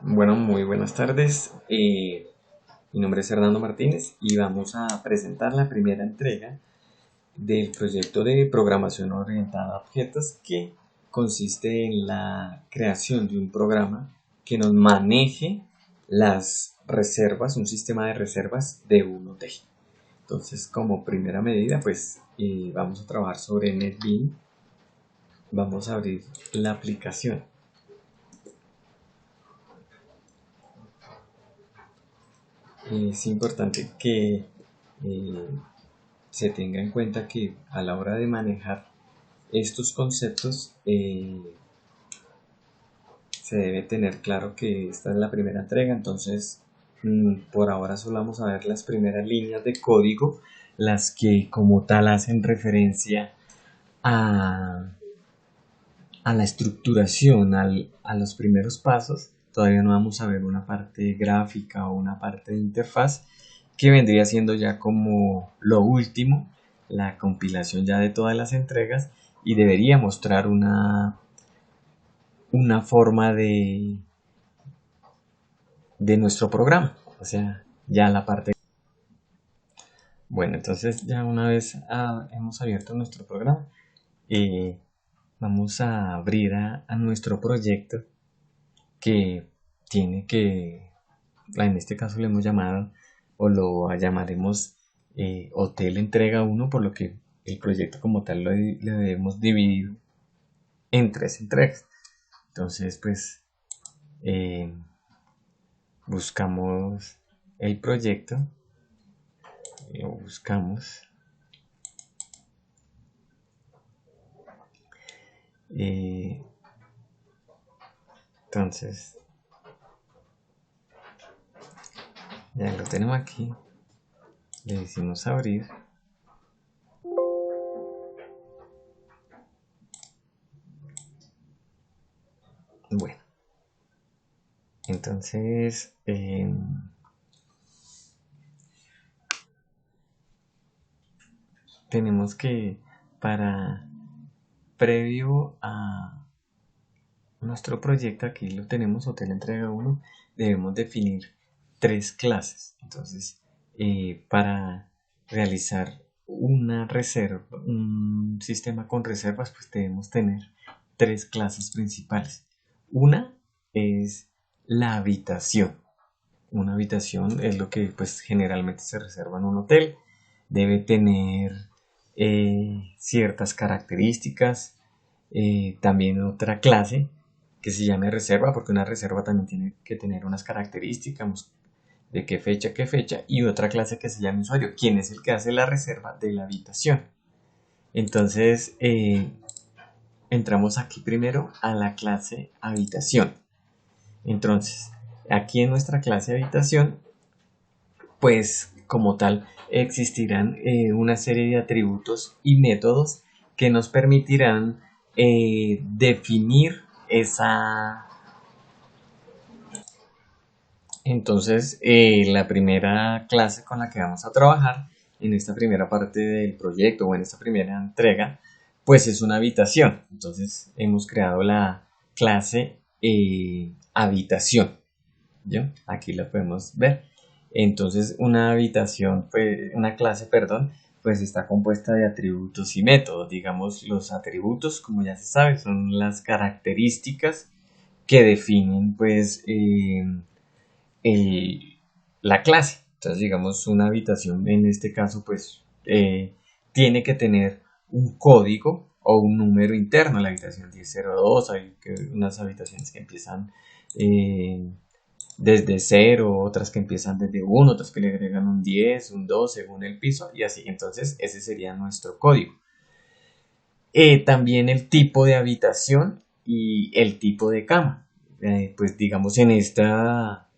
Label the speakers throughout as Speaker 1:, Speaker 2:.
Speaker 1: Bueno, muy buenas tardes. Mi nombre es Hernando Martínez y vamos a presentar la primera entrega del proyecto de programación orientada a objetos que consiste en la creación de un programa que nos maneje las reservas, un sistema de reservas de un hotel. Entonces, como primera medida, pues vamos a trabajar sobre NetBeans. Vamos a abrir la aplicación. Es importante que eh, se tenga en cuenta que a la hora de manejar estos conceptos se debe tener claro que esta es la primera entrega. Entonces por ahora solo vamos a ver las primeras líneas de código, las que como tal hacen referencia a, a la estructuración, a los primeros pasos. Todavía no vamos a ver una parte gráfica o una parte de interfaz, que vendría siendo ya como lo último, la compilación ya de todas las entregas, y debería mostrar una forma de nuestro programa, o sea, ya la parte. Bueno, entonces ya una vez hemos abierto nuestro programa, vamos a abrir a nuestro proyecto, que tiene que, en este caso le hemos llamado, o lo llamaremos Hotel Entrega 1, por lo que el proyecto como tal lo debemos dividir en tres entregas. Entonces, pues, eh, buscamos el proyecto, buscamos, eh, entonces, ya lo tenemos aquí, le decimos abrir. Bueno, entonces, tenemos que, para previo a nuestro proyecto, aquí lo tenemos, Hotel Entrega 1, debemos definir tres clases. Entonces, para realizar una reserva, un sistema con reservas, pues debemos tener tres clases principales. Una es la habitación. Una habitación es lo que pues generalmente se reserva en un hotel. Debe tener ciertas características. También otra clase que se llame reserva, porque una reserva también tiene que tener unas características de qué fecha, y otra clase que se llame usuario, quien es el que hace la reserva de la habitación. Entonces, entramos aquí primero a la clase habitación. Entonces, aquí en nuestra clase habitación, pues como tal, existirán una serie de atributos y métodos que nos permitirán definir esa. Entonces, la primera clase con la que vamos a trabajar en esta primera parte del proyecto o en esta primera entrega, pues es una habitación. Entonces, hemos creado la clase habitación. ¿Yo? Aquí lo podemos ver. Entonces, una habitación, pues, una clase, perdón, pues está compuesta de atributos y métodos. Digamos, los atributos, como ya se sabe, son las características que definen, pues, el, la clase. Entonces, digamos, una habitación en este caso, pues, tiene que tener un código o un número interno. La habitación 1002, hay unas habitaciones que empiezan desde 0, otras que empiezan desde 1, otras que le agregan un 10, un 2 según el piso y así. Entonces, ese sería nuestro código. También el tipo de habitación y el tipo de cama. Pues digamos en esta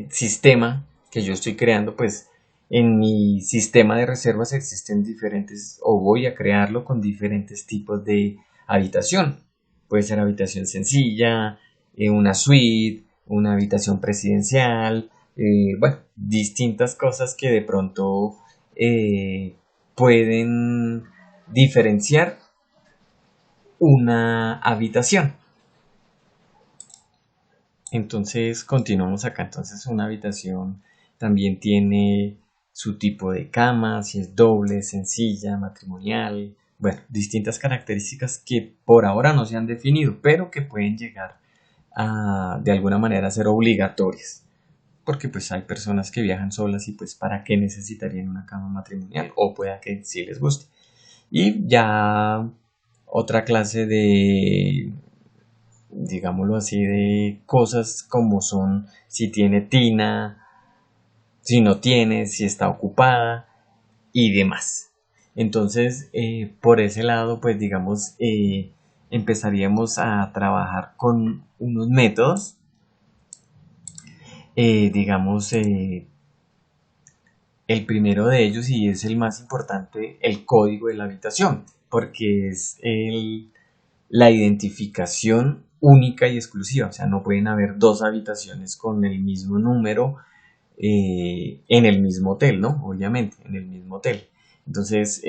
Speaker 1: sistema que yo estoy creando, pues en mi sistema de reservas existen diferentes, o voy a crearlo con diferentes tipos de habitación. Puede ser habitación sencilla, una suite, una habitación presidencial, bueno, distintas cosas que de pronto pueden diferenciar una habitación. Entonces continuamos acá. Entonces una habitación también tiene su tipo de cama, si es doble, sencilla, matrimonial, bueno, distintas características que por ahora no se han definido, pero que pueden llegar a de alguna manera ser obligatorias. Porque pues hay personas que viajan solas y pues para qué necesitarían una cama matrimonial o pueda que sí les guste. Y ya otra clase de, digámoslo así, de cosas como son si tiene tina, si no tiene, si está ocupada y demás. Entonces, por ese lado, pues digamos, empezaríamos a trabajar con unos métodos, digamos, el primero de ellos y es el más importante, el código de la habitación, porque es la identificación única y exclusiva, o sea, no pueden haber dos habitaciones con el mismo número en el mismo hotel, ¿no? Obviamente, en el mismo hotel. Entonces,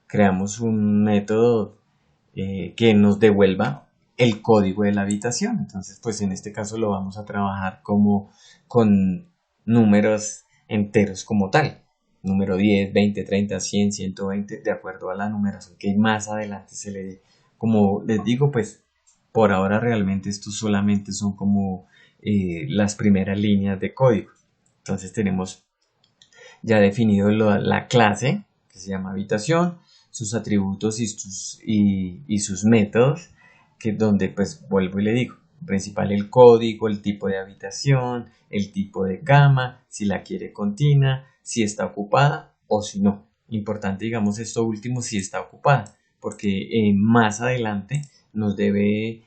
Speaker 1: creamos un método que nos devuelva el código de la habitación. Entonces, pues en este caso lo vamos a trabajar como con números enteros como tal. Número 10, 20, 30, 100, 120, de acuerdo a la numeración que más adelante se le dé. Como les digo, pues por ahora realmente estos solamente son como las primeras líneas de código. Entonces tenemos ya definido la clase, que se llama habitación, sus atributos y sus métodos, que donde pues vuelvo y le digo, principal el código, el tipo de habitación, el tipo de cama, si la quiere con tina, si está ocupada o si no. Importante, digamos, esto último, si está ocupada, porque más adelante nos debe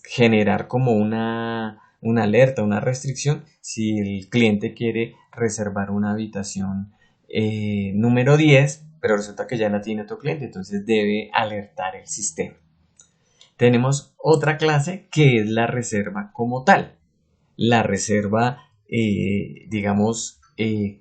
Speaker 1: generar como una alerta, una restricción si el cliente quiere reservar una habitación número 10, pero resulta que ya la tiene otro cliente, entonces debe alertar el sistema. Tenemos otra clase que es la reserva como tal. La reserva, digamos,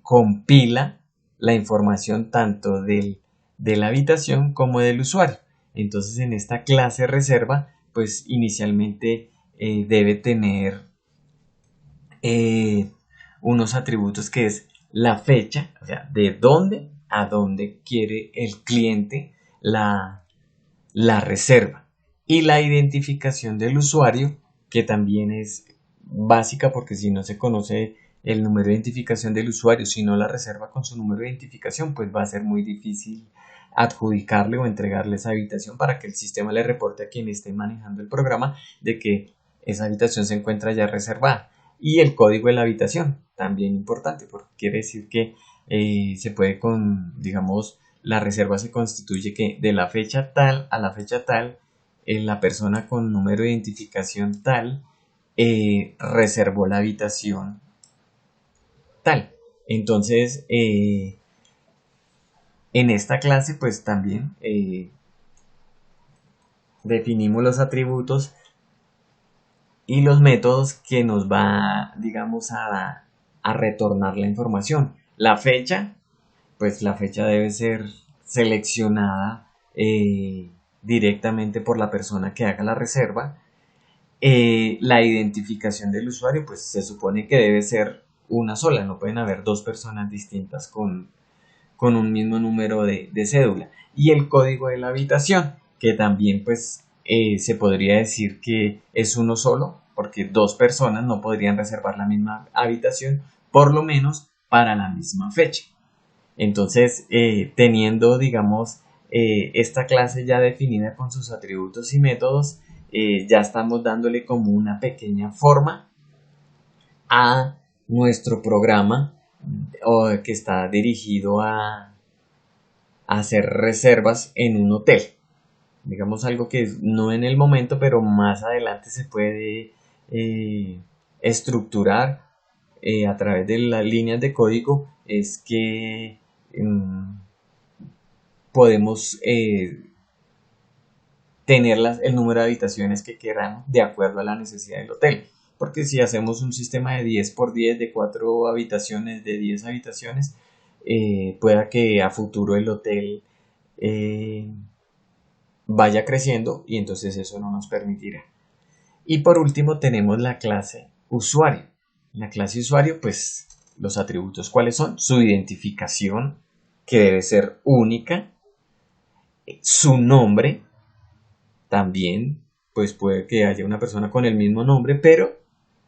Speaker 1: compila la información tanto de la habitación como del usuario. Entonces, en esta clase reserva, pues inicialmente debe tener eh, unos atributos que es la fecha, o sea, de dónde a dónde quiere el cliente la reserva y la identificación del usuario, que también es básica porque si no se conoce el número de identificación del usuario, si no la reserva con su número de identificación, pues va a ser muy difícil adjudicarle o entregarle esa habitación para que el sistema le reporte a quien esté manejando el programa de que esa habitación se encuentra ya reservada. Y el código de la habitación, también importante, porque quiere decir que se puede digamos, la reserva se constituye que de la fecha tal a la fecha tal, la persona con número de identificación tal reservó la habitación tal. Entonces, en esta clase, pues también definimos los atributos y los métodos que nos va, digamos, a retornar la información. La fecha, pues la fecha debe ser seleccionada directamente por la persona que haga la reserva. La identificación del usuario, pues se supone que debe ser una sola, no pueden haber dos personas distintas con un mismo número de cédula. Y el código de la habitación, que también pues se podría decir que es uno solo, porque dos personas no podrían reservar la misma habitación, por lo menos para la misma fecha. Entonces, teniendo, digamos, esta clase ya definida con sus atributos y métodos, ya estamos dándole como una pequeña forma a nuestro programa que está dirigido a hacer reservas en un hotel. Digamos algo que no en el momento, pero más adelante se puede estructurar a través de las líneas de código, es que podemos tener el número de habitaciones que queramos de acuerdo a la necesidad del hotel. Porque si hacemos un sistema de 10 por 10, de 4 habitaciones, de 10 habitaciones, pueda que a futuro el hotel vaya creciendo y entonces eso no nos permitirá. Y por último tenemos la clase usuario. En la clase usuario, pues los atributos, ¿cuáles son? Su identificación, que debe ser única, su nombre, también, pues puede que haya una persona con el mismo nombre, pero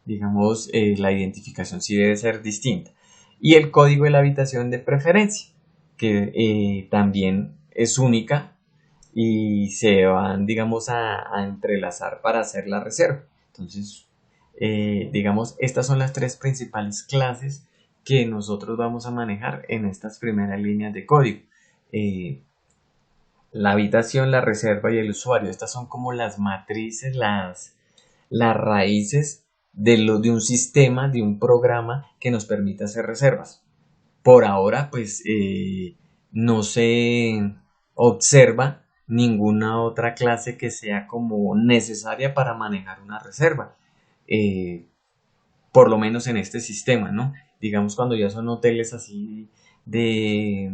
Speaker 1: digamos la identificación sí debe ser distinta. Y el código de la habitación de preferencia, que también es única y se van, digamos, a entrelazar para hacer la reserva. Entonces, digamos, estas son las tres principales clases que nosotros vamos a manejar en estas primeras líneas de código. La habitación, la reserva y el usuario. Estas son como las matrices, las raíces de un sistema, de un programa que nos permite hacer reservas. Por ahora, pues no se observa ninguna otra clase que sea como necesaria para manejar una reserva. Eh, por lo menos en este sistema, ¿no? Digamos cuando ya son hoteles así de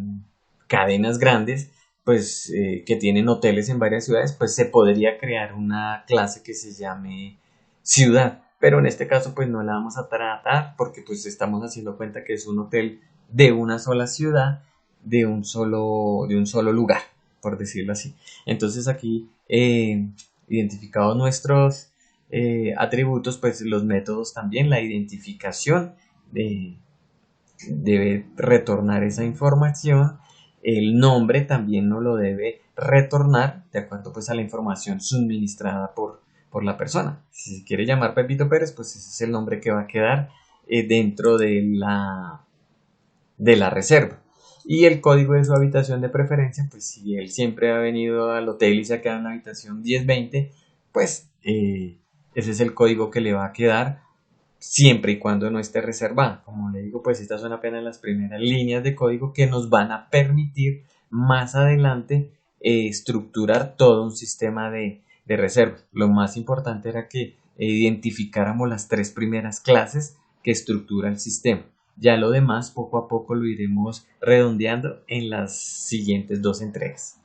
Speaker 1: cadenas grandes, pues que tienen hoteles en varias ciudades, pues se podría crear una clase que se llame ciudad, pero en este caso pues no la vamos a tratar porque pues estamos haciendo cuenta que es un hotel de una sola ciudad, de un solo lugar, por decirlo así. Entonces aquí identificados nuestros atributos, pues los métodos también, la identificación debe retornar esa información, el nombre también no lo debe retornar de acuerdo pues a la información suministrada por la persona. Si se quiere llamar Pepito Pérez, pues ese es el nombre que va a quedar dentro de la reserva. Y el código de su habitación de preferencia, pues si él siempre ha venido al hotel y se ha quedado en la habitación 1020, pues ese es el código que le va a quedar siempre y cuando no esté reservada. Como le digo, pues estas son apenas las primeras líneas de código que nos van a permitir más adelante estructurar todo un sistema de reserva. Lo más importante era que identificáramos las tres primeras clases que estructura el sistema. Ya lo demás poco a poco lo iremos redondeando en las siguientes dos entregas.